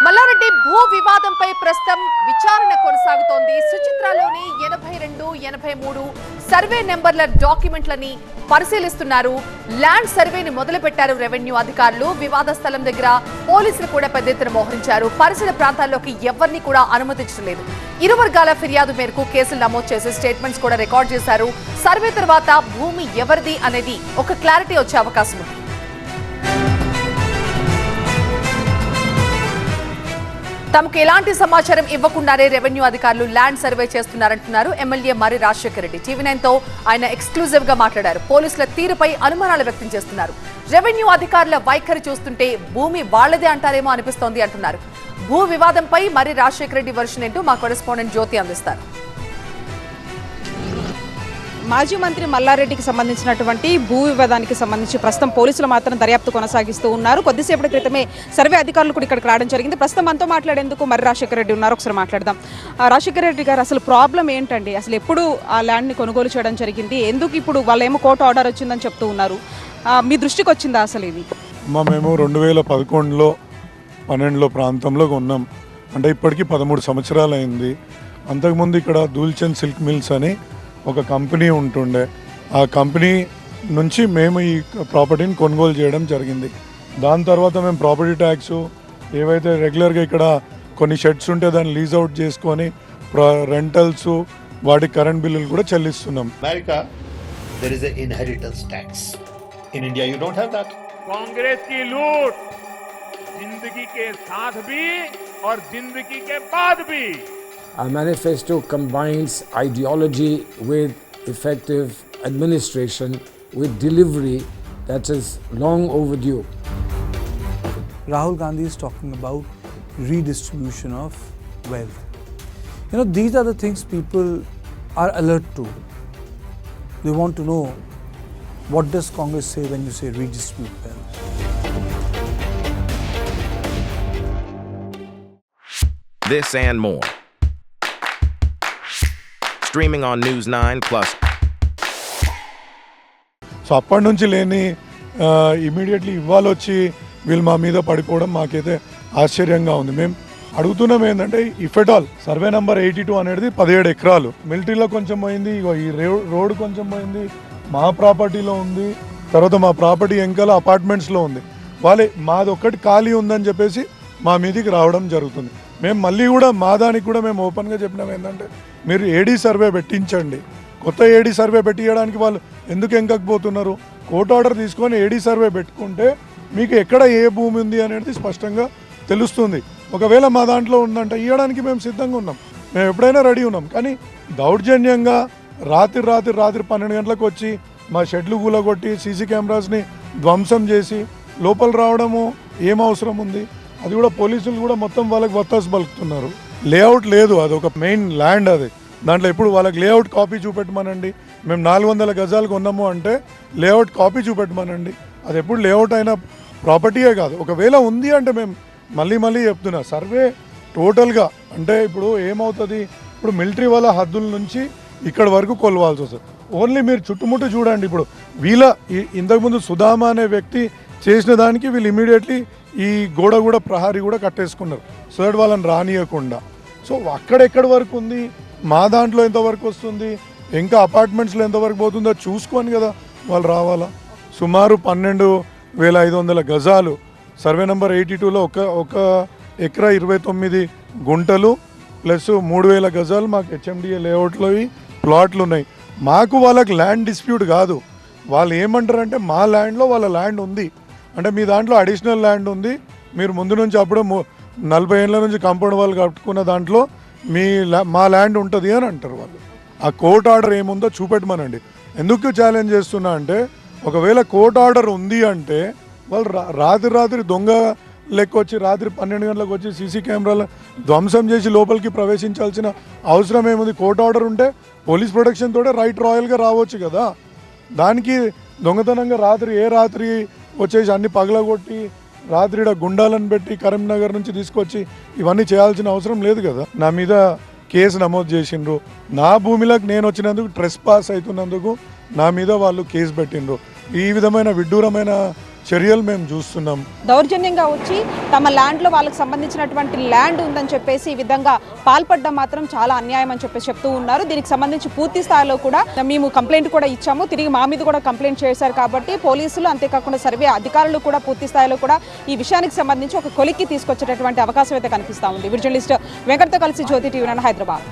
మల్లారెడ్డి భూ వివాదంపై ప్రస్తుతం విచారణ కొనసాగుతోంది. సుచిత్రలోని 82, 83 సర్వే నెంబర్ల డాక్యుమెంట్లని పరిశీలిస్తున్నారు. ల్యాండ్ సర్వేని మొదలుపెట్టారు రెవెన్యూ అధికారులు. వివాద స్థలం దగ్గర పోలీసులు కూడా పెద్ద ఎత్తున మోహరించారు. పరిసర ప్రాంతాల్లోకి ఎవరిని కూడా అనుమతించలేదు. ఇరు వర్గాల ఫిర్యాదు మేరకు కేసులు నమోదు చేసి స్టేట్మెంట్స్ కూడా రికార్డ్ చేశారు. సర్వే తర్వాత భూమి ఎవరిది అనేది ఒక క్లారిటీ వచ్చే అవకాశం ఉంది. తమకు ఎలాంటి సమాచారం ఇవ్వకుండానే రెవెన్యూ అధికారులు ల్యాండ్ సర్వే చేస్తున్నారంటున్నారు ఎమ్మెల్యే మర్రి రాజశేఖర రెడ్డి. టీవీ9 తో ఆయన ఎక్స్క్లూజివ్ గా మాట్లాడారు. పోలీసుల తీరుపై అనుమానాలు వ్యక్తం చేస్తున్నారు. రెవెన్యూ అధికారుల వైఖరి చూస్తుంటే భూమి వాళ్లదే అంటారేమో అనిపిస్తోంది అంటున్నారు. భూ వివాదంపై మర్రి రాజశేఖర రెడ్డి వర్షన్ ఏంటో మా కరెస్పాండెంట్ జ్యోతి అందిస్తారు. మాజీ మంత్రి మల్లారెడ్డికి సంబంధించినటువంటి భూ వివాదానికి సంబంధించి ప్రస్తుతం పోలీసులు మాత్రం దర్యాప్తు కొనసాగిస్తూ ఉన్నారు. కొద్దిసేపటి క్రితమే సర్వే అధికారులు కూడా ఇక్కడికి రావడం జరిగింది. ప్రస్తుతం మనతో మాట్లాడేందుకు మర్రి రాజశేఖర రెడ్డి ఉన్నారు. ఒకసారి మాట్లాడదాం. రాజశేఖర రెడ్డి గారు, అసలు ప్రాబ్లం ఏంటండి? అసలు ఎప్పుడు ఆ ల్యాండ్ని కొనుగోలు చేయడం జరిగింది? ఎందుకు ఇప్పుడు వాళ్ళేమో కోర్టు ఆర్డర్ వచ్చిందని చెప్తూ ఉన్నారు? మీ దృష్టికి వచ్చిందా అసలు ఇది? మేము 2011లో 12లో ప్రాంతంలో ఉన్నాం. అంటే ఇప్పటికీ 13 సంవత్సరాలు అయింది. అంతకుముందు ఇక్కడ దూల్చంద్ సిల్క్ మిల్స్ అని ఒక కంపెనీ ఉంటుండే. ఆ కంపెనీ నుంచి మేము ఈ ప్రాపర్టీని కొనుగోలు చేయడం జరిగింది. దాని తర్వాత మేము ప్రాపర్టీ ట్యాక్స్ ఏవైతే రెగ్యులర్గా ఇక్కడ కొన్ని షెడ్స్ ఉంటే దాన్ని లీజ్ అవుట్ చేసుకొని రెంటల్స్ వాటి కరెంట్ బిల్లులు కూడా చెల్లిస్తున్నాం. America, there is an inheritance tax. In India, you don't have that. Congress की लूट जिंदगी के साथ भी और जिंदगी के बाद भी. Our manifesto combines ideology with effective administration, with delivery that is long overdue. Rahul Gandhi is talking about redistribution of wealth. You know, these are the things people are alert to. They want to know, what does Congress say when you say redistribute wealth? This and more. Streaming on News 9+. So అప్పటి నుంచి లేని immediately ఇవాళ వచ్చి వీళ్ళు మా మీద పడిపోవడం మాకైతే ఆశ్చర్యంగా ఉంది. మేము అడుగుతున్నాం ఏంటంటే, if at all survey number 82 అనేది 17 ఎకరాలు మిలిటరీలో కొంచెం పోయింది, ఈ రోడ్ కొంచెం పోయింది, మా ప్రాపర్టీలో ఉంది, తర్వాత మా ప్రాపర్టీ వెంకాల అపార్ట్మెంట్స్లో ఉంది. వాళ్ళే మాది ఒక్కటి ఖాళీ ఉందని చెప్పేసి మా మీదికి రావడం జరుగుతుంది. మేము మళ్ళీ కూడా మా దానికి కూడా మేము ఓపెన్గా చెప్పినాం ఏంటంటే, మీరు ఏడీ సర్వే పెట్టించండి. కొత్త ఏడీ సర్వే పెట్టించడానికి వాళ్ళు ఎందుకు ఎంకకపోతున్నారు? కోర్టు ఆర్డర్ తీసుకొని ఏడీ సర్వే పెట్టుకుంటే మీకు ఎక్కడ ఏ భూమి ఉంది అనేది స్పష్టంగా తెలుస్తుంది. ఒకవేళ మా దాంట్లో ఉందంటే ఇవ్వడానికి మేము సిద్ధంగా ఉన్నాం, మేము ఎప్పుడైనా రెడీ ఉన్నాం. కానీ దౌర్జన్యంగా రాత్రి 12 గంటలకు వచ్చి మా షెడ్లు కూలగొట్టి సీసీ కెమెరాస్ని ధ్వంసం చేసి లోపల రావడము ఏం అవసరం ఉంది? అది కూడా పోలీసులు కూడా మొత్తం వాళ్ళకి వత్తాసు పలుకుతున్నారు. లేఅవుట్ లేదు, అది ఒక మెయిన్ ల్యాండ్. అది దాంట్లో ఇప్పుడు వాళ్ళకి లేఅవుట్ కాపీ చూపెట్టమనండి. మేము 400 గజాలు కొన్నాము అంటే లేఅవుట్ కాపీ చూపెట్టమనండి. అది ఎప్పుడు లేఅవుట్ అయిన ప్రాపర్టీయే కాదు. ఒకవేళ ఉంది అంటే మేము మళ్ళీ చెప్తున్నా, సర్వే టోటల్గా అంటే ఇప్పుడు ఏమవుతుంది, ఇప్పుడు మిలిటరీ వాళ్ళ హద్దుల నుంచి ఇక్కడ వరకు కొలవాల్సి వస్తుంది. ఓన్లీ మీరు చుట్టుముట్టు చూడండి. ఇప్పుడు వీళ్ళ ఇంతకుముందు సుధామా అనే వ్యక్తి చేసిన దానికి వీళ్ళు ఇమీడియట్లీ ఈ గోడ కూడా ప్రహారీ కూడా కట్టేసుకున్నారు, సో దట్ వాళ్ళని రానియకుండా. సో అక్కడెక్కడి వరకు ఉంది, మా దాంట్లో ఎంతవరకు వస్తుంది, ఇంకా అపార్ట్మెంట్స్లో ఎంతవరకు పోతుందో చూసుకొని కదా వాళ్ళు రావాలా. సుమారు 12,500 గజాలు సర్వే నెంబర్ 82లో ఒక ఎకరా 29 గుంటలు ప్లస్ 3,000 గజాలు మాకు హెచ్ఎండిఏ లేఅవుట్లో ప్లాట్లు ఉన్నాయి. మాకు వాళ్ళకి ల్యాండ్ డిస్ప్యూట్ కాదు. వాళ్ళు ఏమంటారంటే, మా ల్యాండ్లో వాళ్ళ ల్యాండ్ ఉంది అంటే మీ దాంట్లో అడిషనల్ ల్యాండ్ ఉంది, మీరు ముందు నుంచి అప్పుడు 40 ఏళ్ళ నుంచి కాంపౌండ్ వాళ్ళు కట్టుకున్న దాంట్లో మా ల్యాండ్ ఉంటుంది అని అంటారు వాళ్ళు. ఆ కోర్ట్ ఆర్డర్ ఏముందో చూపెట్టమనండి. ఎందుకు ఛాలెంజ్ చేస్తున్నా అంటే, ఒకవేళ కోర్ట్ ఆర్డర్ ఉంది అంటే వాళ్ళు రాత్రి దొంగ లెక్క వచ్చి రాత్రి 12 గంటలకు వచ్చి సీసీ కెమెరాలు ధ్వంసం చేసి లోపలికి ప్రవేశించాల్సిన అవసరం ఏముంది? కోర్ట్ ఆర్డర్ ఉంటే పోలీస్ ప్రొటెక్షన్ తోటే రైట్ రాయల్గా రావచ్చు కదా. దానికి దొంగతనంగా రాత్రి వచ్చేసి అన్ని పగలగొట్టి రాత్రి గుండాలను పెట్టి కరీంనగర్ నుంచి తీసుకొచ్చి ఇవన్నీ చేయాల్సిన అవసరం లేదు కదా. నా మీద కేసు నమోదు చేసిండ్రు, నా భూమిలోకి నేను వచ్చినందుకు ట్రెస్ పాస్ అవుతున్నందుకు నా మీద వాళ్ళు కేసు పెట్టిండ్రు. ఈ విధమైన విడ్డూరమైన చర్యలు మేము చూస్తున్నాం. దౌర్జన్యంగా వచ్చి తమ ల్యాండ్లో వాళ్ళకి సంబంధించినటువంటి ల్యాండ్ ఉందని చెప్పేసి ఈ విధంగా పాల్పడడం మాత్రం చాలా అన్యాయం అని చెప్పేసి చెప్తూ ఉన్నారు. దీనికి సంబంధించి పూర్తి స్థాయిలో కూడా మేము కంప్లైంట్ కూడా ఇచ్చాము, తిరిగి మా మీద కూడా కంప్లైంట్ చేశారు. కాబట్టి పోలీసులు అంతేకాకుండా సర్వే అధికారులు కూడా పూర్తి స్థాయిలో కూడా ఈ విషయానికి సంబంధించి ఒక కొలిక్కి తీసుకొచ్చేటటువంటి అవకాశం అయితే కనిపిస్తూ ఉంది. జర్నలిస్ట్ వెంకట్తో కలిసి జ్యోతి టీవీ హైదరాబాద్.